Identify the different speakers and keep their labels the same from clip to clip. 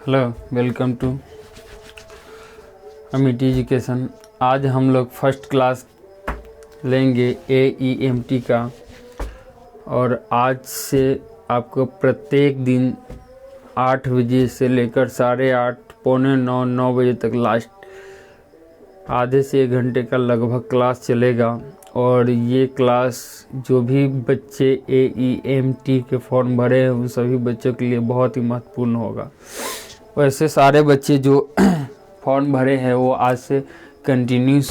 Speaker 1: Hello, welcome to Amit Education. आज हम लोग फर्स्ट क्लास लेंगे AEMT का, और आज से आपको प्रत्येक दिन 8 बजे से लेकर 8:30, पौने 9 बजे तक लास्ट आधे से 1 घंटे का लगभग क्लास चलेगा। और ये क्लास जो भी बच्चे AEMT के फॉर्म भरे हैं उन सभी बच्चों के लिए बहुत ही महत्वपूर्ण होगा। वैसे सारे बच्चे जो फॉर्म भरे हैं वो आज से कंटिन्यूस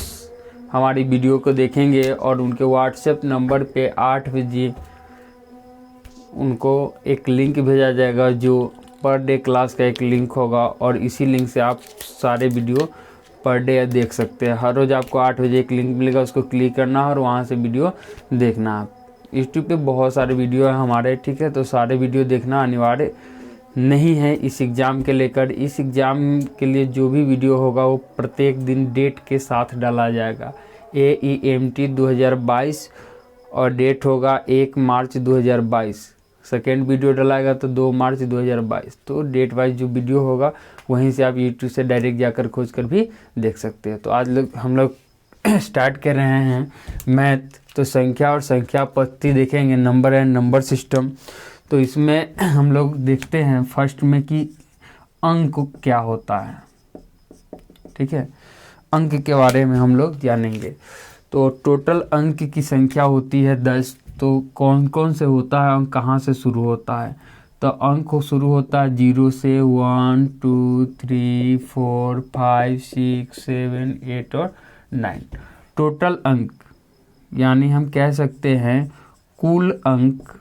Speaker 1: हमारी वीडियो को देखेंगे और उनके व्हाट्सएप नंबर पे 8 बजे उनको एक लिंक भेजा जाएगा जो पर डे क्लास का एक लिंक होगा, और इसी लिंक से आप सारे वीडियो पर डे देख सकते हैं। हर रोज़ आपको 8 बजे एक लिंक मिलेगा, उसको क्लिक करना और वहाँ से वीडियो देखना। यूट्यूब पे बहुत सारे वीडियो हैं हमारे, ठीक है, तो सारे वीडियो देखना अनिवार्य नहीं है इस एग्ज़ाम के लेकर। इस एग्ज़ाम के लिए जो भी वीडियो होगा वो प्रत्येक दिन डेट के साथ डाला जाएगा। AEMT 2022 और डेट होगा 1 मार्च 2022। सेकेंड वीडियो डलाएगा तो 2 मार्च 2022। तो डेट वाइज जो वीडियो होगा वहीं से आप यूट्यूब से डायरेक्ट जाकर खोज कर भी देख सकते हैं। तो आज हम लोग स्टार्ट कर रहे हैं मैथ। तो संख्या और संख्या पद्धति देखेंगे, नंबर एंड नंबर सिस्टम। तो इसमें हम लोग देखते हैं फर्स्ट में कि अंक क्या होता है, ठीक है। अंक के बारे में हम लोग जानेंगे। तो टोटल अंक की संख्या होती है 10। तो कौन कौन से होता है, अंक कहाँ से शुरू होता है? तो अंक शुरू होता है 0 से 1 2 3 4 5 6 7 8 और 9। टोटल अंक यानी हम कह सकते हैं कुल अंक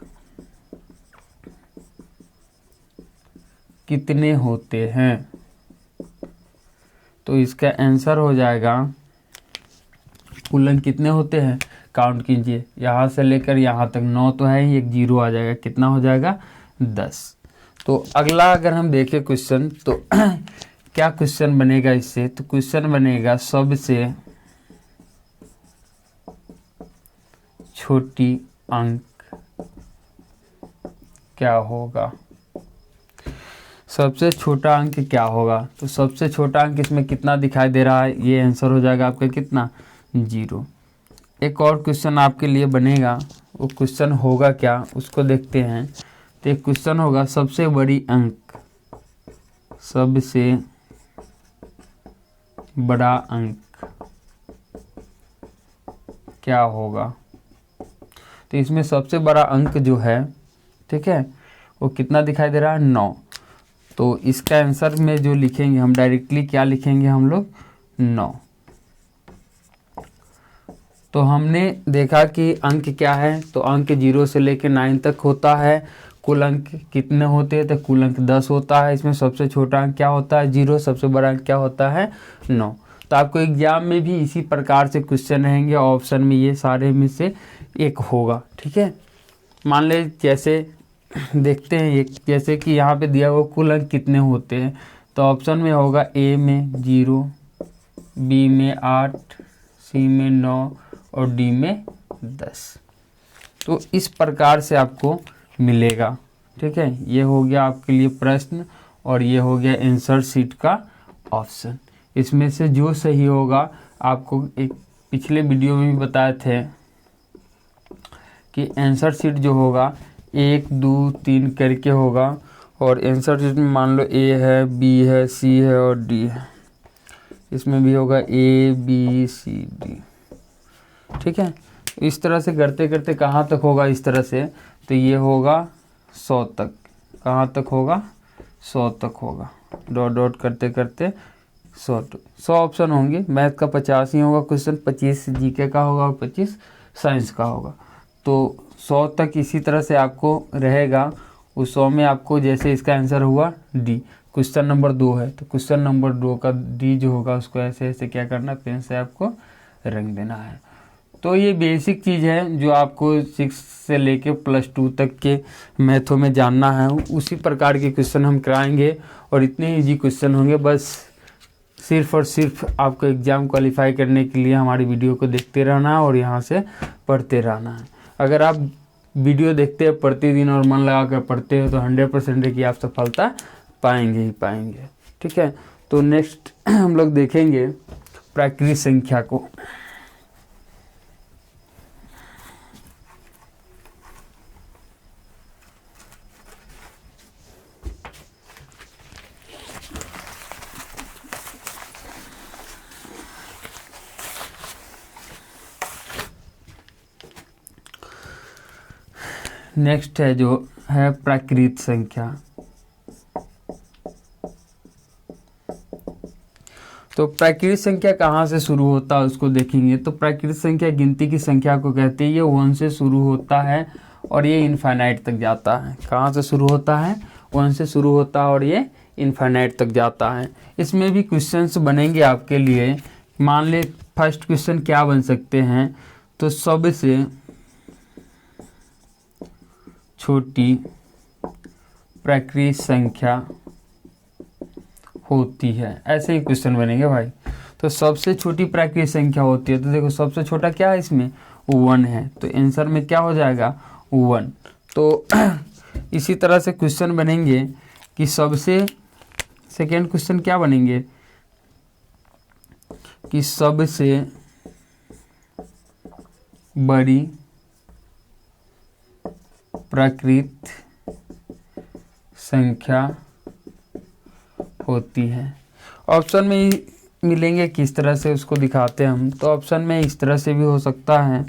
Speaker 1: कितने होते हैं। तो इसका आंसर हो जाएगा कुल अंक कितने होते हैं, काउंट कीजिए यहाँ से लेकर यहाँ तक। 9 तो है ही, एक 0 आ जाएगा, कितना हो जाएगा 10। तो अगला अगर हम देखें क्वेश्चन, तो क्या क्वेश्चन बनेगा इससे? तो क्वेश्चन बनेगा सबसे छोटी अंक क्या होगा। सबसे छोटा अंक क्या होगा? तो सबसे छोटा अंक इसमें कितना दिखाई दे रहा है, ये आंसर हो जाएगा आपका कितना, 0। एक और क्वेश्चन आपके लिए बनेगा, वो क्वेश्चन होगा क्या उसको देखते हैं। तो एक क्वेश्चन होगा सबसे बड़ी अंक, सबसे बड़ा अंक क्या होगा। तो इसमें सबसे बड़ा अंक जो है, ठीक है, वो कितना दिखाई दे रहा है, 9। तो इसका आंसर में जो लिखेंगे हम डायरेक्टली क्या लिखेंगे हम लोग, 9। तो हमने देखा कि अंक क्या है, तो अंक 0 से लेकर 9 तक होता है। कुल अंक कितने होते हैं, तो कुल अंक 10 होता है। इसमें सबसे छोटा अंक क्या होता है, 0। सबसे बड़ा अंक क्या होता है, 9। तो आपको एग्जाम में भी इसी प्रकार से क्वेश्चन रहेंगे, ऑप्शन में ये सारे में से एक होगा, ठीक है। मान ले जैसे देखते हैं एक, जैसे कि यहाँ पे दिया हुआ कुल अंक कितने होते हैं, तो ऑप्शन में होगा A में 0, B में 8, C में 9 और D में 10। तो इस प्रकार से आपको मिलेगा, ठीक है। ये हो गया आपके लिए प्रश्न और ये हो गया आंसर शीट का ऑप्शन। इसमें से जो सही होगा, आपको एक पिछले वीडियो में भी बताए थे कि आंसर शीट जो होगा 1 2 3 करके होगा, और आंसर शीट में मान लो A है, B है, C है और D है। इसमें भी होगा A B C D, ठीक है। इस तरह से करते करते कहाँ तक होगा, इस तरह से, तो ये होगा 100 तक। कहाँ तक होगा, 100 तक होगा। डॉट डॉट करते करते 100 ऑप्शन होंगे। मैथ का 50 ही होगा क्वेश्चन, 25 जीके का होगा और 25 साइंस का होगा। तो 100 तक इसी तरह से आपको रहेगा। उस 100 में आपको जैसे इसका आंसर हुआ D, क्वेश्चन नंबर 2 है, तो क्वेश्चन नंबर 2 का D जो होगा उसको ऐसे ऐसे क्या करना, पेन से आपको रंग देना है। तो ये बेसिक चीज़ है जो आपको 6 से लेके +2 तक के मैथों में जानना है। उसी प्रकार के क्वेश्चन हम कराएंगे और इतने ईजी क्वेश्चन होंगे। बस सिर्फ और सिर्फ आपको एग्ज़ाम क्वालिफाई करने के लिए हमारी वीडियो को देखते रहना है और यहाँ से पढ़ते रहना है। अगर आप वीडियो देखते हैं प्रतिदिन और मन लगा कर पढ़ते हो तो 100% की आप सफलता पाएंगे ही पाएंगे। ठीक है, तो नेक्स्ट हम लोग देखेंगे प्राकृत संख्या को। नेक्स्ट है जो है प्राकृत संख्या। तो प्राकृत संख्या कहाँ से शुरू होता है उसको देखेंगे। तो प्राकृत संख्या गिनती की संख्या को कहते हैं। ये 1 से शुरू होता है और ये इनफाइनाइट तक जाता है। कहाँ से शुरू होता है? 1 से शुरू होता है और ये इनफाइनाइट तक जाता है। इसमें भी क्वेश्चंस बनेंगे आपके लिए। मान ले फर्स्ट क्वेश्चन क्या बन सकते हैं, तो सबसे छोटी प्राकृत संख्या होती है, ऐसे ही क्वेश्चन बनेंगे भाई। तो सबसे छोटी प्राकृत संख्या होती है, तो देखो सबसे छोटा क्या है इसमें? 1 है, तो आंसर में क्या हो जाएगा? 1। तो इसी तरह से क्वेश्चन बनेंगे कि सबसे सेकेंड क्वेश्चन क्या बनेंगे कि सबसे बड़ी प्राकृत संख्या होती है। ऑप्शन में ही मिलेंगे, किस तरह से उसको दिखाते हैं हम। तो ऑप्शन में इस तरह से भी हो सकता है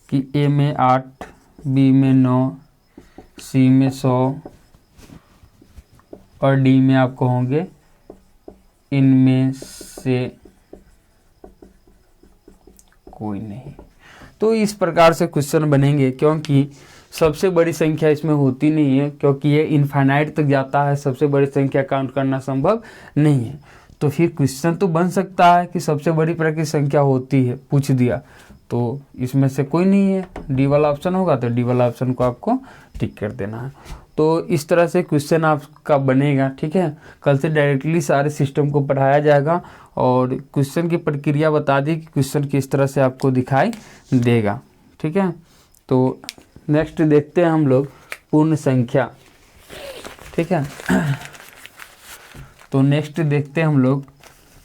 Speaker 1: कि ए में 8, बी में 9, सी में 100 और डी में आपको होंगे इनमें से कोई नहीं। तो इस प्रकार से क्वेश्चन बनेंगे, क्योंकि सबसे बड़ी संख्या इसमें होती नहीं है, क्योंकि ये इनफाइनाइट तक जाता है। सबसे बड़ी संख्या काउंट करना संभव नहीं है। तो फिर क्वेश्चन तो बन सकता है कि सबसे बड़ी प्राकृत संख्या होती है, पूछ दिया, तो इसमें से कोई नहीं है। डी वाला ऑप्शन होगा तो डी वाला ऑप्शन को आपको टिक कर देना है। तो इस तरह से क्वेश्चन आपका बनेगा। ठीक है, कल से डायरेक्टली सारे सिस्टम को पढ़ाया जाएगा और क्वेश्चन की प्रक्रिया बता दी कि क्वेश्चन किस तरह से आपको दिखाई देगा। ठीक है, तो नेक्स्ट देखते हैं हम लोग पूर्ण संख्या। ठीक है, तो नेक्स्ट देखते हैं हम लोग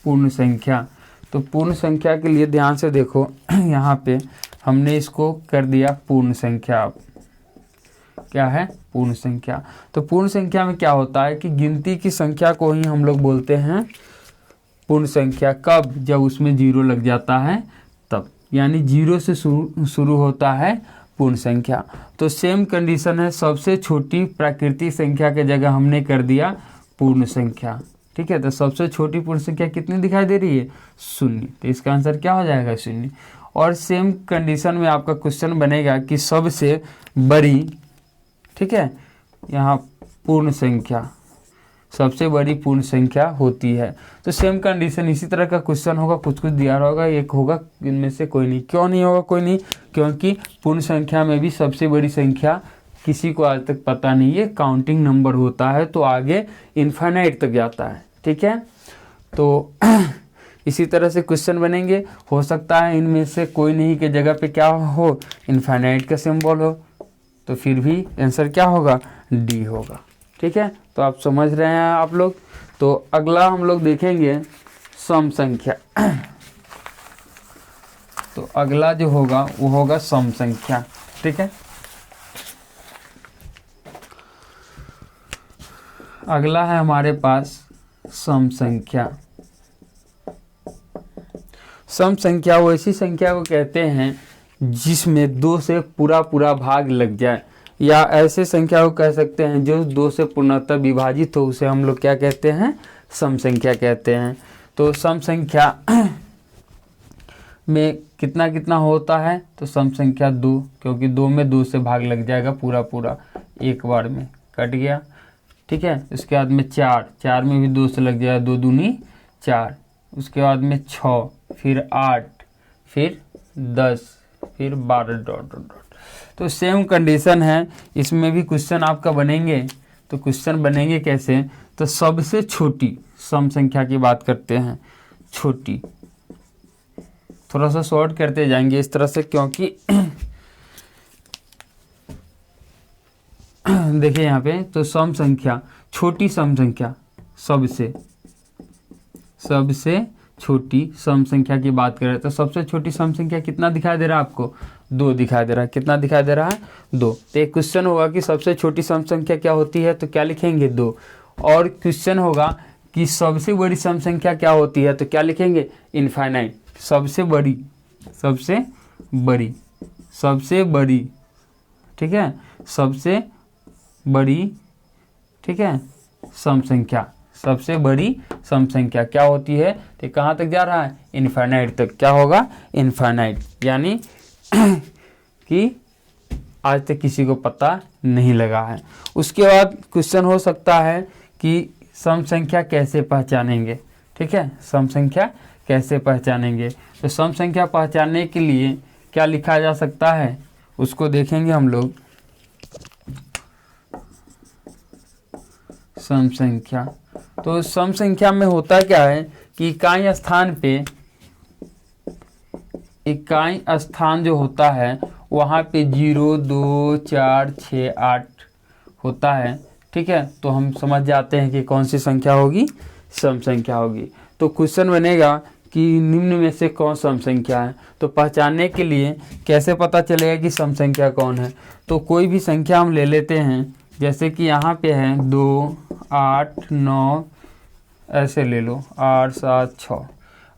Speaker 1: पूर्ण संख्या। तो पूर्ण संख्या के लिए ध्यान से देखो, यहाँ पे हमने इसको कर दिया पूर्ण संख्या। क्या है? पूर्ण संख्या। तो पूर्ण संख्या में क्या होता है कि गिनती की संख्या को ही हम लोग बोलते हैं पूर्ण संख्या। कब? जब उसमें 0 लग जाता है तब, यानी 0 से शुरू होता है पूर्ण संख्या। तो सेम कंडीशन है, सबसे छोटी प्राकृतिक संख्या के जगह हमने कर दिया पूर्ण संख्या। ठीक है, तो सबसे छोटी पूर्ण संख्या कितनी दिखाई दे रही है? 0। तो इसका आंसर क्या हो जाएगा? 0। और सेम कंडीशन में आपका क्वेश्चन बनेगा कि सबसे बड़ी, ठीक है, यहाँ पूर्ण संख्या, सबसे बड़ी पूर्ण संख्या होती है। तो सेम कंडीशन इसी तरह का क्वेश्चन होगा, कुछ कुछ दिया होगा, एक होगा इनमें से कोई नहीं। क्यों नहीं होगा कोई नहीं? क्योंकि पूर्ण संख्या में भी सबसे बड़ी संख्या किसी को आज तक पता नहीं है। काउंटिंग नंबर होता है तो आगे इनफाइनाइट तक जाता है। ठीक है, तो इसी तरह से क्वेश्चन बनेंगे। हो सकता है इनमें से कोई नहीं के जगह पे क्या हो? इनफाइनाइट का सिंबल हो, तो फिर भी आंसर क्या होगा? डी होगा। ठीक है, तो आप समझ रहे हैं आप लोग। तो अगला हम लोग देखेंगे सम संख्या। तो अगला जो होगा वो होगा सम संख्या। ठीक है, अगला है हमारे पास सम संख्या। सम संख्या वो ऐसी संख्या को कहते हैं जिसमें 2 से पूरा भाग लग जाए, या ऐसे संख्या को कह सकते हैं जो 2 से पूर्णतः विभाजित हो, उसे हम लोग क्या कहते हैं? सम संख्या कहते हैं। तो सम संख्या में कितना कितना होता है? तो सम संख्या 2, क्योंकि 2 में 2 से भाग लग जाएगा पूरा एक बार में, कट गया। ठीक है, उसके बाद में 4 में भी 2 से लग जाएगा, 2 दूनी 4। उसके बाद में 6, फिर 8, फिर 10, फिर 12 डॉट। तो सेम कंडीशन है, इसमें भी क्वेश्चन आपका बनेंगे। तो क्वेश्चन बनेंगे कैसे? तो सबसे छोटी सम संख्या की बात करते हैं, छोटी। थोड़ा सा शॉर्ट करते जाएंगे इस तरह से, क्योंकि देखिए यहाँ पे तो सम संख्या, छोटी सम संख्या सबसे छोटी सम संख्या की बात करें तो सबसे छोटी सम संख्या कितना दिखाई दे रहा है आपको? 2 दिखाई दे रहा है। कितना दिखाई दे रहा है? 2। तो एक क्वेश्चन होगा कि सबसे छोटी सम संख्या क्या होती है, तो क्या लिखेंगे? 2। और क्वेश्चन होगा कि सबसे बड़ी सम संख्या क्या होती है, तो क्या लिखेंगे? इनफाइनाइट। सबसे बड़ी, ठीक है, सबसे बड़ी, ठीक है, सम संख्या, सबसे बड़ी सम संख्या क्या होती है? तो कहाँ तक जा रहा है? इनफाइनाइट तक। क्या होगा? इनफाइनाइट, यानी कि आज तक किसी को पता नहीं लगा है। उसके बाद क्वेश्चन हो सकता है कि सम संख्या कैसे पहचानेंगे, ठीक है, सम संख्या कैसे पहचानेंगे। तो सम संख्या पहचानने के लिए क्या लिखा जा सकता है, उसको देखेंगे हम लोग। सम संख्या, तो सम संख्या में होता क्या है कि इकाई स्थान जो होता है वहाँ पे 0, 2, 4, 6, 8 होता है, ठीक है। तो हम समझ जाते हैं कि कौन सी संख्या होगी? सम संख्या होगी। तो क्वेश्चन बनेगा कि निम्न में से कौन सम संख्या है। तो पहचानने के लिए कैसे पता चलेगा कि सम संख्या कौन है? तो कोई भी संख्या हम ले लेते हैं, जैसे कि यहाँ पे है 2, 8, 9, ऐसे ले लो 8, 7, 6।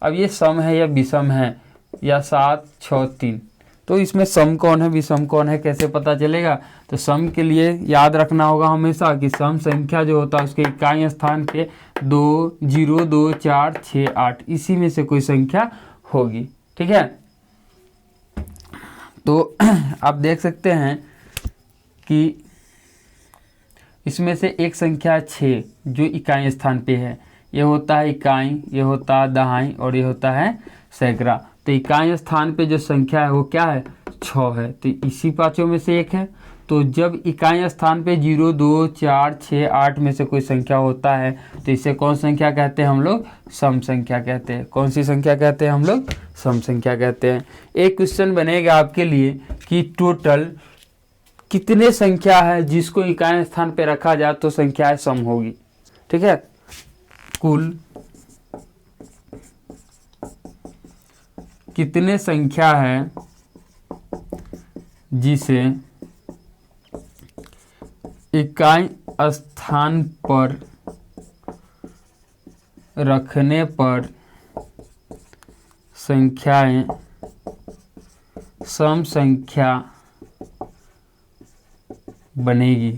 Speaker 1: अब ये सम है या विषम है, या 7, 6, 3, तो इसमें सम कौन है विषम कौन है कैसे पता चलेगा? तो सम के लिए याद रखना होगा हमेशा कि सम संख्या जो होता है उसके इकाई स्थान पे 2, 0, 2, 4, 6, 8 इसी में से कोई संख्या होगी, ठीक है। तो आप देख सकते हैं कि इसमें से एक संख्या 6 जो इकाई स्थान पे है, ये होता है इकाई, ये होता है दहाई और ये होता है सैकड़ा। तो इकाई स्थान पे जो संख्या है वो क्या है? 6 है। तो इसी पांचों में से एक है। तो जब इकाई स्थान पे 0, 2, 4, 6, 8 में से कोई संख्या होता है तो इसे कौन संख्या कहते हैं हम लोग? सम संख्या कहते हैं। कौन सी संख्या कहते हैं हम लोग? सम संख्या कहते हैं। एक क्वेश्चन बनेगा आपके लिए कि टोटल कितने संख्या है जिसको इकाई स्थान पे रखा जाए तो संख्याएं सम होगी, ठीक है। कुल कितने संख्या है जिसे इकाई स्थान पर रखने पर संख्याएं सम संख्या बनेगी।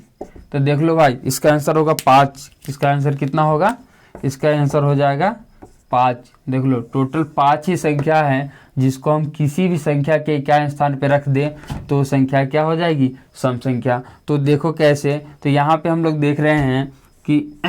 Speaker 1: तो देख लो भाई, इसका आंसर होगा 5। इसका आंसर कितना होगा? इसका आंसर हो जाएगा 5। देख लो, टोटल 5 ही संख्या है जिसको हम किसी भी संख्या के इकाई स्थान पे रख दें तो संख्या क्या हो जाएगी? सम संख्या। तो देखो कैसे, तो यहाँ पे हम लोग देख रहे हैं कि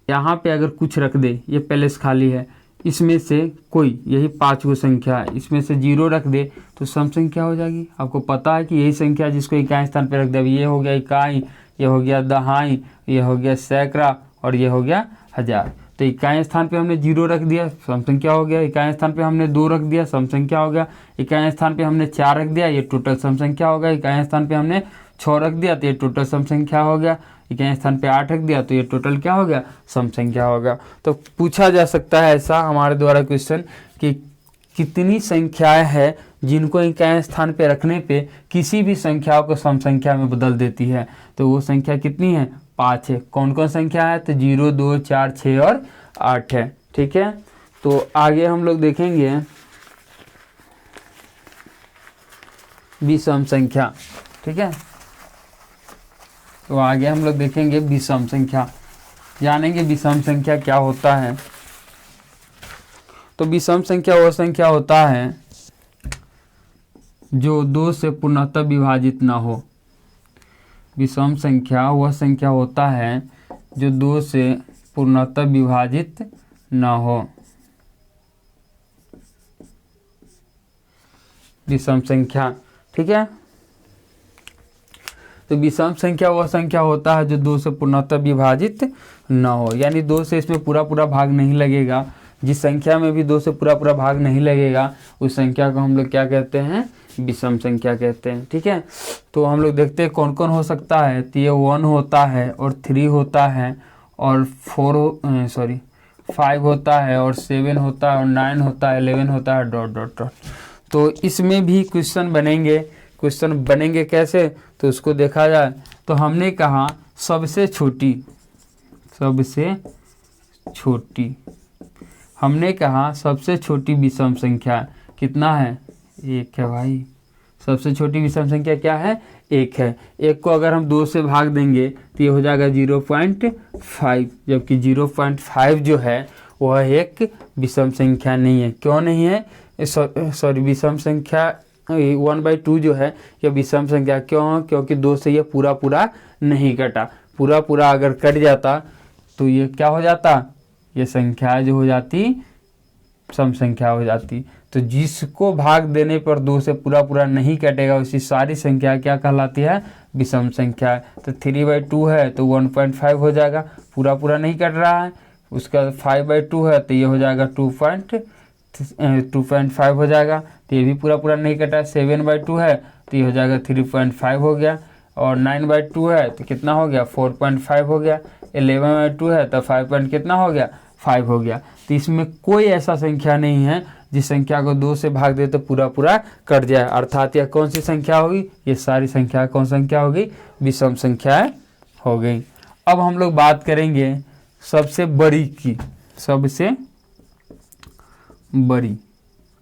Speaker 1: यहाँ पे अगर कुछ रख दे, ये प्लेस खाली है, इसमें से कोई यही 5 गो संख्या है, इसमें से 0 रख दे तो सम संख्या हो जाएगी। आपको पता है कि यही संख्या जिसको इकाई स्थान पे रख दे, ये हो गया इकाई, ये हो गया दहाई, ये हो गया सैकड़ा और ये हो गया हजार। तो इकाई स्थान पे हमने 0 रख दिया, सम संख्या हो गया। इकाई स्थान पे हमने 2 रख दिया, सम संख्या हो गया। इकाई स्थान पे हमने 4 रख दिया, ये टोटल सम संख्या हो गया। इकाई स्थान पे हमने 6 रख दिया तो ये टोटल सम संख्या हो गया। इकाई स्थान पे 8 रख दिया तो ये टोटल क्या हो गया? सम संख्या हो गया। तो पूछा जा सकता है ऐसा हमारे द्वारा क्वेश्चन कि कितनी संख्याएं हैं जिनको इकाई स्थान पे रखने पे किसी भी संख्याओं को सम संख्या में बदल देती है। तो वो संख्या कितनी है? 5 है। कौन कौन संख्या है? तो 0, 2, 4, 6 और 8 है, ठीक है। तो आगे हम लोग देखेंगे विषम संख्या, ठीक है। तो आगे हम लोग देखेंगे विषम संख्या, जानेंगे विषम संख्या क्या होता है। तो विषम संख्या वह संख्या होता है जो 2 से पूर्णतः विभाजित ना हो। विषम संख्या वह संख्या होता है जो 2 से पूर्णतः विभाजित ना हो। विषम संख्या, ठीक है। तो विषम संख्या वह संख्या होता है जो 2 से पूर्णतः विभाजित न हो, यानी 2 से इसमें पूरा भाग नहीं लगेगा। जिस संख्या में भी 2 से पूरा पूरा भाग नहीं लगेगा उस संख्या को हम लोग क्या कहते हैं, विषम संख्या कहते हैं। ठीक है, तो हम लोग देखते हैं कौन कौन हो सकता है। तो ये 1 होता है और 3 होता है और 5 होता है और 7 होता है और 9 होता है, 11 होता है, डॉट डॉट डॉट। तो इसमें भी क्वेश्चन बनेंगे कैसे, तो उसको देखा जाए तो हमने कहा सबसे छोटी विषम संख्या कितना है, 1 है भाई। सबसे छोटी विषम संख्या क्या है, 1 है। 1 को अगर हम 2 से भाग देंगे तो ये हो जाएगा 0.5, जबकि 0.5 जो है वह एक विषम संख्या नहीं है। क्यों नहीं है, सॉरी विषम संख्या 1/2 जो है यह विषम संख्या क्यों, क्योंकि 2 से ये पूरा नहीं कटा। पूरा अगर कट जाता तो ये क्या हो जाता, ये संख्या जो हो जाती सम संख्या हो जाती। तो जिसको भाग देने पर 2 से पूरा नहीं कटेगा उसी सारी संख्या क्या कहलाती है, विषम संख्या। तो 3/2 है तो 1.5 हो जाएगा, पूरा नहीं कट रहा है। उसका 5/2 है तो ये हो जाएगा 2.5 हो जाएगा, तो ये भी पूरा नहीं कटा। 7/2 है तो ये हो जाएगा 3.5 हो गया। और 9/2 है तो कितना हो गया, 4.5 हो गया। 11/2 है तो 5 कितना हो गया, 5 हो गया। तो इसमें कोई ऐसा संख्या नहीं है जिस संख्या को 2 से भाग दे तो पूरा कट जाए। अर्थात यह कौन सी संख्या होगी, ये सारी संख्या कौन संख्या होगी, विषम संख्याएं हो गई। अब हम लोग बात करेंगे सबसे बड़ी की, सबसे बड़ी,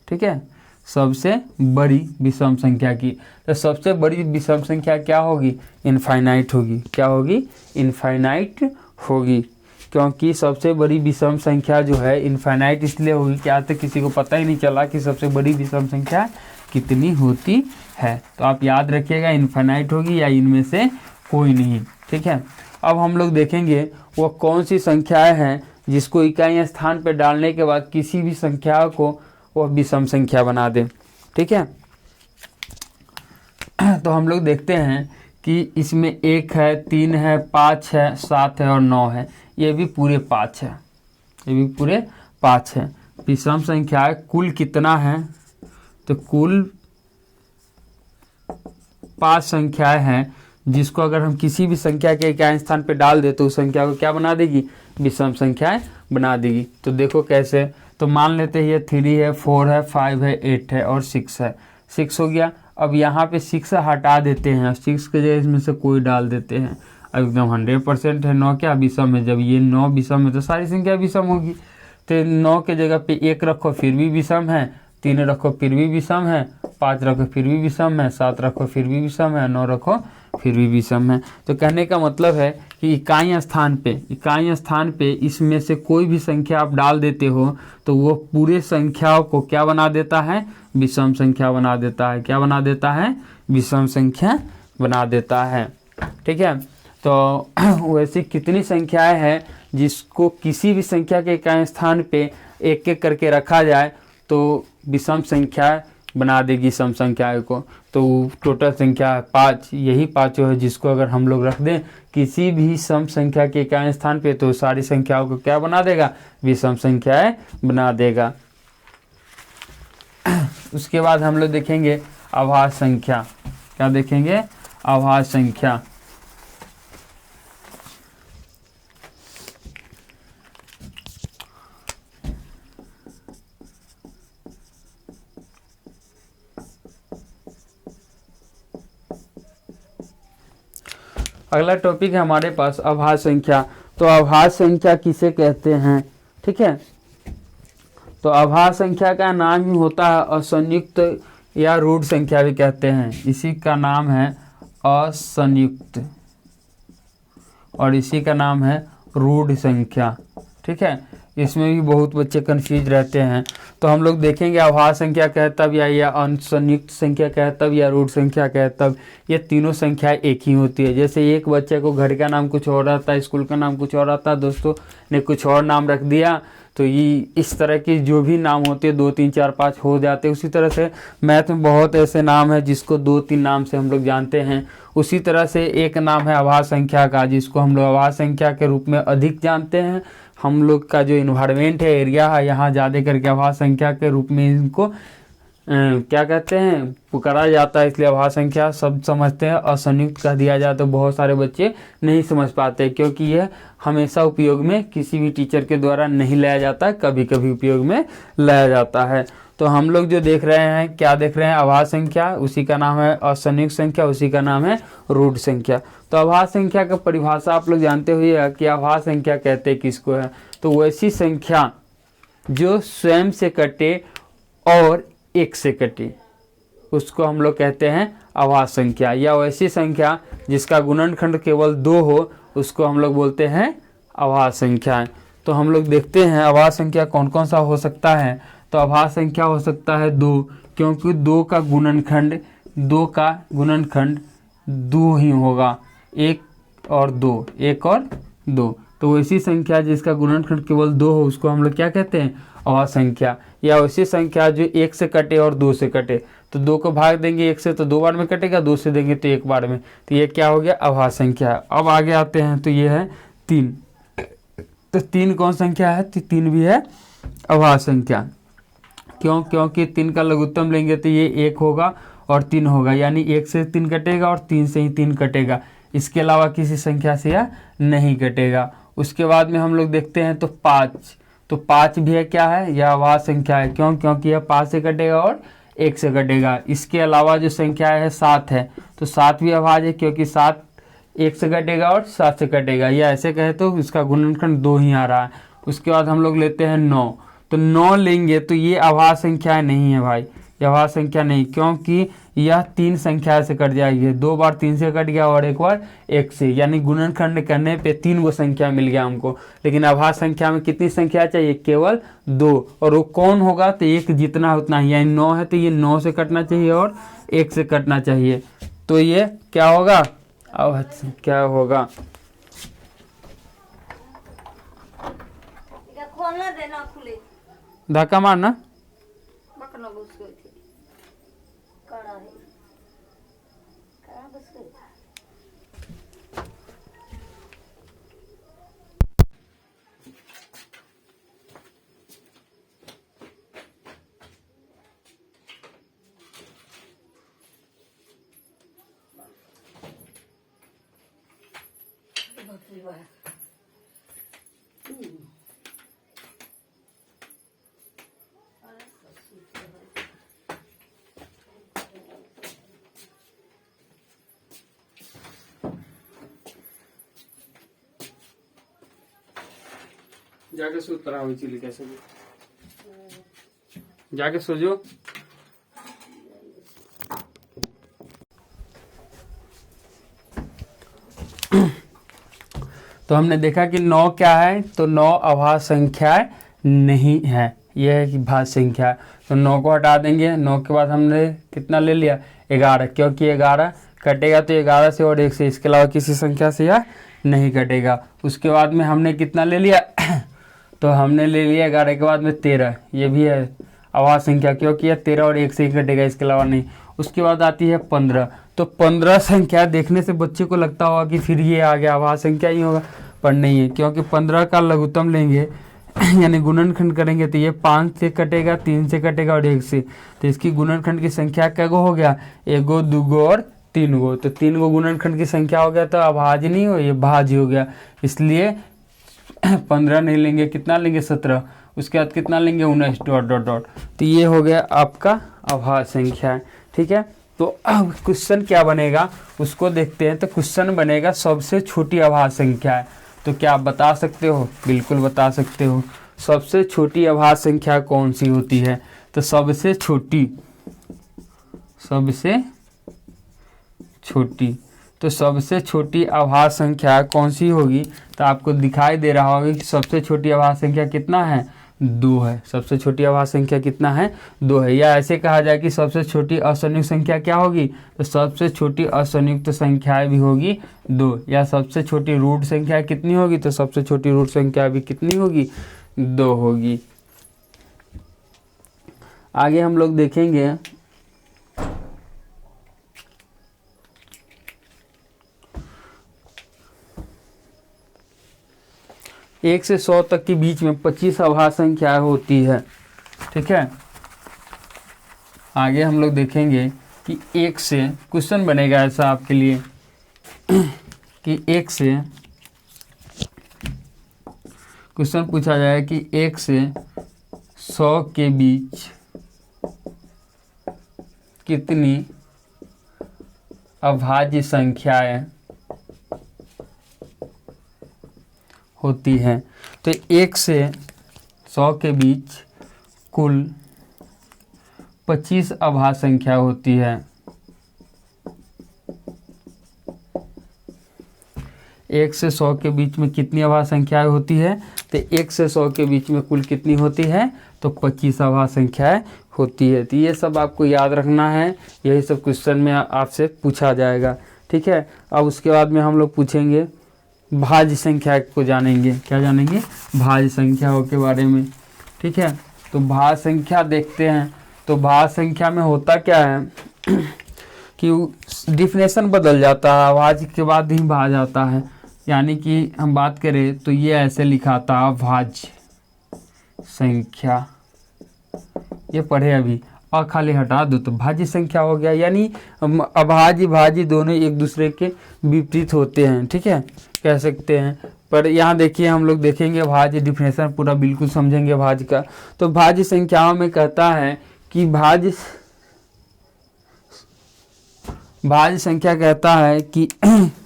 Speaker 1: ठीक है, सबसे बड़ी विषम संख्या की। तो सबसे बड़ी विषम संख्या क्या होगी, इनफाइनाइट होगी। क्या होगी, इनफाइनाइट होगी। क्योंकि सबसे बड़ी विषम संख्या जो है इनफाइनाइट इसलिए होगी कि आज तक किसी को पता ही नहीं चला कि सबसे बड़ी विषम संख्या कितनी होती है। तो आप याद रखिएगा इनफाइनाइट होगी या इनमें से कोई नहीं। ठीक है, अब हम लोग देखेंगे वो कौन सी संख्याएं हैं जिसको इकाई स्थान पर डालने के बाद किसी भी संख्या को वह विषम संख्या बना दे। ठीक है, तो हम लोग देखते हैं कि इसमें 1 है, 3 है, 5 है, 7 है और 9 है। ये भी पूरे 5 है, ये भी पूरे 5 है। विषम संख्या कुल कितना है, तो कुल 5 संख्याएं हैं जिसको अगर हम किसी भी संख्या के इकाई स्थान पे डाल दे तो उस संख्या को क्या बना देगी, विषम संख्याएं बना देगी। तो देखो कैसे, तो मान लेते हैं ये 3 है, 4 है, 5 है, 8 है और 6 है। 6 हो गया। अब यहाँ पे 6 हटा देते हैं, 6 के जगह इसमें से कोई डाल देते हैं। अब एकदम 100% है 9 क्या विषम है। जब ये 9 विषम है तो सारी संख्या विषम होगी। तो 9 के जगह पे 1 रखो फिर भी विषम है, 3 रखो फिर भी विषम है, 5 रखो फिर भी विषम है, 7 रखो फिर भी विषम है, 9 रखो फिर भी विषम है। तो कहने का मतलब है कि इकाई स्थान पे इसमें से कोई भी संख्या आप डाल देते हो तो वो पूरे संख्याओं को क्या बना देता है, विषम संख्या बना देता है। क्या बना देता है, विषम संख्या बना देता है। ठीक है, तो वैसी कितनी संख्याएं हैं जिसको किसी भी संख्या के इकाई स्थान पे एक एक करके रखा जाए तो विषम संख्या बना देगी सम संख्याएं को। तो टोटल संख्या 5, यही 5 है जिसको अगर हम लोग रख दें किसी भी सम संख्या के इकाई स्थान पे तो सारी संख्याओं को क्या बना देगा, विषम संख्याएं बना देगा। उसके बाद हम लोग देखेंगे अभाज्य संख्या। क्या देखेंगे, अभाज्य संख्या। अगला टॉपिक है हमारे पास अभाज्य संख्या। तो अभाज्य संख्या किसे कहते हैं, ठीक है। तो अभाज्य संख्या का नाम ही होता है असंयुक्त या रूढ़ संख्या भी कहते हैं। इसी का नाम है असंयुक्त और इसी का नाम है रूढ़ संख्या। ठीक है, इसमें भी बहुत बच्चे कंफ्यूज रहते हैं। तो हम लोग देखेंगे अभाज्य संख्या कहे तब या असंयुक्त संख्या कहे तब या रूढ़ संख्या कहे तब, ये तीनों संख्याएं एक ही होती है। जैसे एक बच्चे को घर का नाम कुछ और रहता है, स्कूल का नाम कुछ और रहता है, दोस्तों ने कुछ और नाम रख दिया तो ये इस तरह के जो भी नाम होते हैं 2 3 4 5 हो जाते हैं। उसी तरह से मैथ में बहुत ऐसे नाम है जिसको 2 3 नाम से हम लोग जानते हैं। उसी तरह से एक नाम है अभाज्य संख्या का, जिसको हम लोग अभाज्य संख्या के रूप में अधिक जानते हैं। हम लोग का जो इन्वायरमेंट है, एरिया है, यहाँ ज़्यादा करके अभाज्य संख्या के रूप में इनको क्या कहते हैं, पुकारा जाता है। इसलिए अभाज्य संख्या सब समझते हैं। असंयुक्त कह दिया जाए तो बहुत सारे बच्चे नहीं समझ पाते, क्योंकि यह हमेशा उपयोग में किसी भी टीचर के द्वारा नहीं लाया जाता, कभी कभी उपयोग में लाया जाता है। तो हम लोग जो देख रहे हैं, क्या देख रहे हैं, अभाज्य संख्या, उसी का नाम है असंयुक्त संख्या, उसी का नाम है रूट संख्या। तो अभाज्य संख्या का परिभाषा आप लोग जानते हुए कि अभाज्य संख्या कहते किसको है। तो वैसी संख्या जो स्वयं से कटे और एक से कटे, उसको हम लोग कहते हैं अभाज्य संख्या। या वैसी संख्या जिसका गुणनखंड केवल 2 हो, उसको हम लोग बोलते हैं अभाज्य संख्या। तो हम लोग देखते हैं अभाज्य संख्या कौन कौन सा हो सकता है। तो अभाज्य संख्या हो सकता है 2, क्योंकि 2 का गुणनखंड 2 ही होगा, 1 और 2। तो वैसी संख्या जिसका गुणनखंड केवल 2 हो, उसको हम लोग क्या कहते हैं, अभाज्य संख्या। या वैसी संख्या जो 1 से कटे और 2 से कटे। तो 2 को भाग देंगे 1 से तो 2 बार में कटेगा, 2 से देंगे तो 1 बार में। तो ये क्या हो गया, अभाज्य संख्या। अब आगे आते हैं तो ये है 3। तो 3 कौन संख्या है, तो 3 भी है अभाज्य संख्या। क्यों, क्योंकि 3 का लघुत्तम लेंगे तो ये 1 होगा और 3 होगा, यानी 1 से 3 कटेगा और 3 से ही 3 कटेगा। इसके अलावा किसी संख्या से यह नहीं कटेगा। उसके बाद में हम लोग देखते हैं तो 5। तो 5 भी है, क्या है, यह अभाज्य संख्या है। क्यों, क्योंकि यह 5 से कटेगा और 1 से कटेगा। इसके अलावा जो संख्या है 7 है, तो 7 भी अभाज्य है, क्योंकि 7 1 से कटेगा और 7 से कटेगा। या ऐसे कहे तो इसका गुणनखंड 2 ही आ रहा है। उसके बाद हम लोग लेते हैं 9। तो 9 लेंगे तो ये अभाज्य संख्या नहीं है भाई, यह अभाज्य संख्या नहीं, क्योंकि यह 3 संख्या से कट जाएगी। 2 बार 3 से कट गया और 1 बार 1 से, यानी गुणनखंड करने पे 3 गो संख्या मिल गया हमको। लेकिन अभाज्य संख्या में कितनी संख्या चाहिए, केवल 2। और वो कौन होगा, तो 1 जितना उतना ही, यानी 9 है तो ये 9 से कटना चाहिए और 1 से कटना चाहिए। तो ये क्या होगा, अब क्या होगा, धक्का मारना, जाके सो तरह हुई चिली कैसे जाके सो जो। तो हमने देखा कि 9 क्या है, तो 9 अभाज्य संख्या नहीं है, यह है कि भाज्य संख्या। तो 9 को हटा देंगे। 9 के बाद हमने कितना ले लिया, 11, क्योंकि 11 कटेगा तो 11 से और 1 से, इसके अलावा किसी संख्या से यह नहीं कटेगा। उसके बाद में हमने कितना ले लिया तो हमने ले लिया 11 के बाद में 13, ये भी है अभाज्य संख्या, क्योंकि यह 13 और 1 से ही कटेगा, इसके अलावा नहीं। उसके बाद आती है 15। तो 15 संख्या देखने से बच्चे को लगता होगा कि फिर ये आ गया अभाज्य संख्या ही होगा, पर नहीं है, क्योंकि 15 का लघुत्तम लेंगे यानी गुणनखंड करेंगे तो ये 5 से कटेगा, 3 से कटेगा और 1 से। तो इसकी गुणनखंड की संख्या क्या गो हो गया, 1 गो 2 गो और 3 गो। तो 3 गो गुणनखंड की संख्या हो गया, तो अभाज्य नहीं हो, ये भाज्य हो गया। इसलिए 15 नहीं लेंगे, कितना लेंगे, 17। उसके बाद कितना लेंगे, 19 डॉट डॉट डॉट। तो ये हो गया आपका अभाज्य संख्या, ठीक है। तो अब क्वेश्चन क्या बनेगा उसको देखते हैं। तो क्वेश्चन बनेगा सबसे छोटी अभाज्य संख्या है। तो क्या आप बता सकते हो, बिल्कुल बता सकते हो। सबसे छोटी अभाज्य संख्या कौन सी होती है, तो सबसे छोटी तो सबसे छोटी अभाज्य संख्या कौन सी होगी, तो आपको दिखाई दे रहा होगा कि सबसे छोटी अभाज्य संख्या कितना है, 2 है। सबसे छोटी अभाज्य संख्या कितना है, 2 है। या ऐसे कहा जाए कि सबसे छोटी असंयुक्त संख्या क्या होगी, तो सबसे छोटी असंयुक्त संख्या भी होगी 2। या सबसे छोटी रूट संख्या कितनी होगी, तो सबसे छोटी रूट संख्या भी कितनी होगी, 2 होगी। आगे हम लोग देखेंगे एक से 100 तक के बीच में 25 अभाज्य संख्याएं होती है। ठीक है, आगे हम लोग देखेंगे कि 1 से क्वेश्चन बनेगा ऐसा आपके लिए कि 1 से क्वेश्चन पूछा जाए कि 1 से 100 के बीच कितनी अभाज्य संख्याएं होती हैं। तो 1 से 100 के बीच कुल 25 अभाज्य संख्या होती है। 1 से 100 के बीच में कितनी अभाज्य संख्याएं होती है? तो 1 से 100 के बीच में कुल कितनी होती है? तो 25 अभाज्य संख्याएं होती है। तो ये सब आपको याद रखना है, यही सब क्वेश्चन में आपसे पूछा जाएगा। ठीक है, अब उसके बाद में हम लोग पूछेंगे भाज्य संख्या को जानेंगे। क्या जानेंगे? भाज्य संख्याओं के बारे में। ठीक है, तो भाज्य संख्या देखते हैं। तो भाज्य संख्या में होता क्या है कि डिफिनेशन बदल जाता है, अभाज्य के बाद ही भाज्य आता है। यानी कि हम बात करें तो ये ऐसे लिखा था अभाज्य संख्या, ये पढ़े अभी, और खाली हटा दो तो भाज्य संख्या हो गया। यानी अभाज्य भाज्य दोनों एक दूसरे के विपरीत होते हैं। ठीक है, कह सकते हैं। पर यहाँ देखिए हम लोग देखेंगे भाज्य डिफिनेशन पूरा बिल्कुल समझेंगे भाज्य का। तो भाज्य संख्याओं में कहता है कि भाज्य संख्या कहता है कि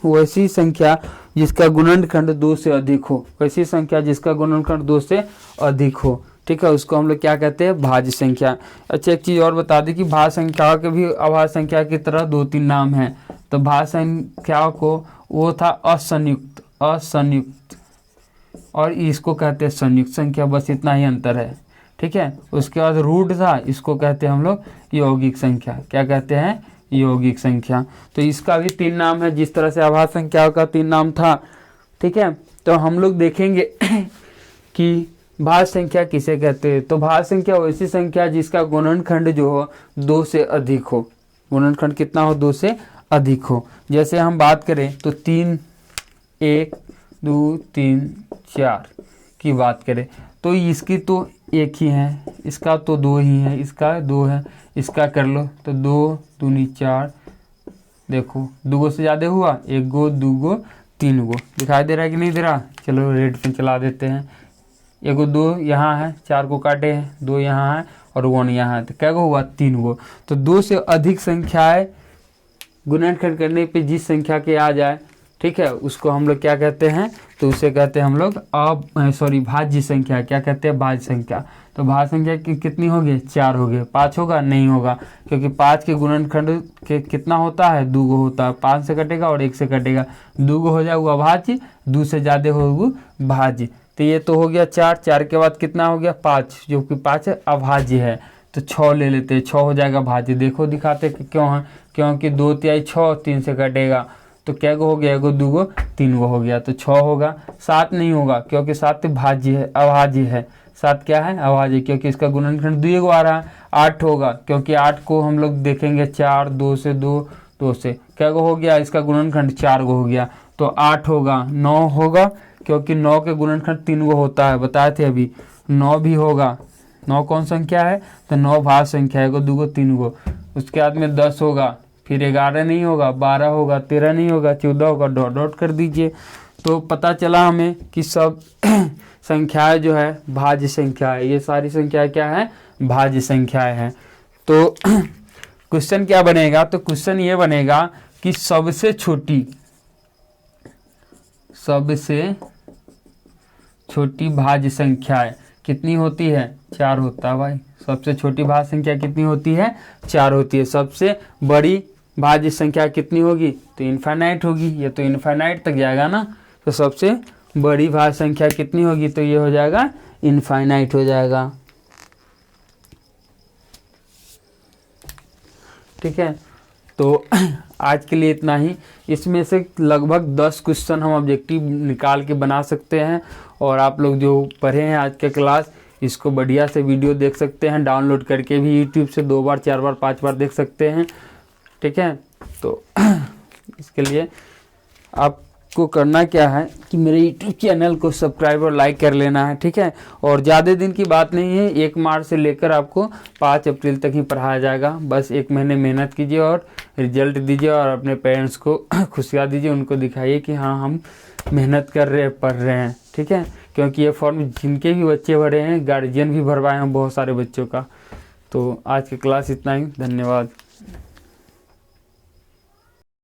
Speaker 1: वैसी संख्या जिसका गुणनखंड 2 से अधिक हो, वैसी संख्या जिसका गुणनखंड 2 से अधिक हो। ठीक है, उसको हम लोग क्या कहते हैं? भाज्य संख्या। अच्छा, एक चीज़ और बता दें कि भाज्य संख्याओं के भी अभाज्य संख्या की तरह 2-3 नाम हैं। तो भाज्य संख्याओं को वो था असंयुक्त, और इसको कहते हैं संयुक्त संख्या, बस इतना ही अंतर है। ठीक है, उसके बाद रूट था, इसको कहते हैं हम लोग यौगिक संख्या। क्या कहते हैं? यौगिक संख्या। तो इसका भी 3 नाम है, जिस तरह से अभाज्य संख्याओं का 3 नाम था। ठीक है, तो हम लोग देखेंगे कि भाज्य संख्या किसे कहते हैं। तो भाज्य संख्या वैसी संख्या जिसका गुणनखंड जो हो 2 से अधिक हो। गुणनखंड कितना हो? 2 से अधिक हो। जैसे हम बात करें तो 3, 1, 2, 3, 4 की बात करें तो इसकी तो 1 ही है, इसका तो 2 ही है, इसका 2 है, इसका कर लो तो 2 दूनी 4, देखो 2 से ज़्यादा हुआ, 1 गो 2 गो 3 गो। दिखाई दे रहा है कि नहीं दे रहा? चलो रेड पे चला देते हैं। 1 गो 2 यहाँ है, 4 को काटे हैं, 2 यहाँ है और 1 यहाँ है, तो क्या गो हुआ? 3 गो। तो 2 से अधिक संख्याएं गुणनखंड करने पे जिस संख्या के आ जाए, ठीक है, उसको हम लोग क्या कहते हैं? तो उसे कहते हैं हम लोग भाज्य संख्या। क्या कहते हैं? भाज्य संख्या। तो भाज्य संख्या कितनी होगी? 4 हो गए। 5 होगा? नहीं होगा, क्योंकि 5 के गुणनखंड के कितना होता है? 2 गो होता है। 5 से कटेगा और 1 से कटेगा, 2 गो हो जाएगा भाज्य, 2 से ज़्यादा होगा भाज्य। तो ये तो हो गया 4, 4 के बाद कितना हो गया? 5, जो कि 5 अभाज्य है। तो 6 ले लेते हैं, 6 हो जाएगा भाज्य। देखो दिखाते कि क्यों है, क्योंकि 2 तिहाई 6, 3 से कटेगा तो क्या गो हो गया? 1 गो 2 गो 3 गो हो गया, तो 6 होगा। 7 नहीं होगा, क्योंकि 7 भाज्य है, अभाज्य है। 7 क्या है? अभाज्य, क्योंकि इसका गुणनखंड 2 आ रहा है। 8 होगा, क्योंकि 8 को हम लोग देखेंगे 4, 2 से 2 से क्या गो हो गया? इसका गुणनखंड 4 गो हो गया, तो 8 होगा। 9 होगा, क्योंकि 9 के गुणनखंड 3 गो होता है, बताए थे अभी। 9 भी होगा। 9 कौन संख्या है? तो 9 भाज्य संख्या है, 1 गो 2 गो 3 गो। उसके बाद में 10 होगा, फिर 11 नहीं होगा, 12 होगा, 13 नहीं होगा, 14 होगा, डॉट डॉट कर दीजिए। तो पता चला हमें कि सब संख्याएं जो है भाज्य संख्या है। ये सारी संख्याएं क्या है? भाज्य संख्याएं हैं। तो क्वेश्चन क्या बनेगा? तो क्वेश्चन ये बनेगा कि सबसे छोटी भाज्य संख्याएं कितनी होती है? 4 होता है भाई। सबसे छोटी भाज्य संख्या कितनी होती है? 4 होती है। सबसे बड़ी भाज्य संख्या कितनी होगी? तो इनफाइनाइट होगी। ये तो इनफाइनाइट तक जाएगा ना, तो सबसे बड़ी भाज्य संख्या कितनी होगी? तो ये हो जाएगा इनफाइनाइट हो जाएगा। ठीक है, तो आज के लिए इतना ही। इसमें से लगभग 10 क्वेश्चन हम ऑब्जेक्टिव निकाल के बना सकते हैं और आप लोग जो पढ़े हैं आज के क्लास, इसको बढ़िया से वीडियो देख सकते हैं, डाउनलोड करके भी यूट्यूब से 2 बार 4 बार 5 बार देख सकते हैं। ठीक है, तो इसके लिए आपको करना क्या है कि मेरे यूट्यूब चैनल को सब्सक्राइब और लाइक कर लेना है। ठीक है, और ज़्यादा दिन की बात नहीं है, 1 मार्च से लेकर आपको 5 अप्रैल तक ही पढ़ाया जाएगा। बस 1 महीने मेहनत कीजिए और रिजल्ट दीजिए और अपने पेरेंट्स को खुशियाँ दीजिए, उनको दिखाइए कि हाँ हम मेहनत कर रहे हैं, पढ़ रहे हैं। ठीक है, क्योंकि ये फॉर्म जिनके भी बच्चे भरे हैं, गार्जियन भी भरवाए हैं बहुत सारे बच्चों का। तो आज की क्लास इतना ही, धन्यवाद।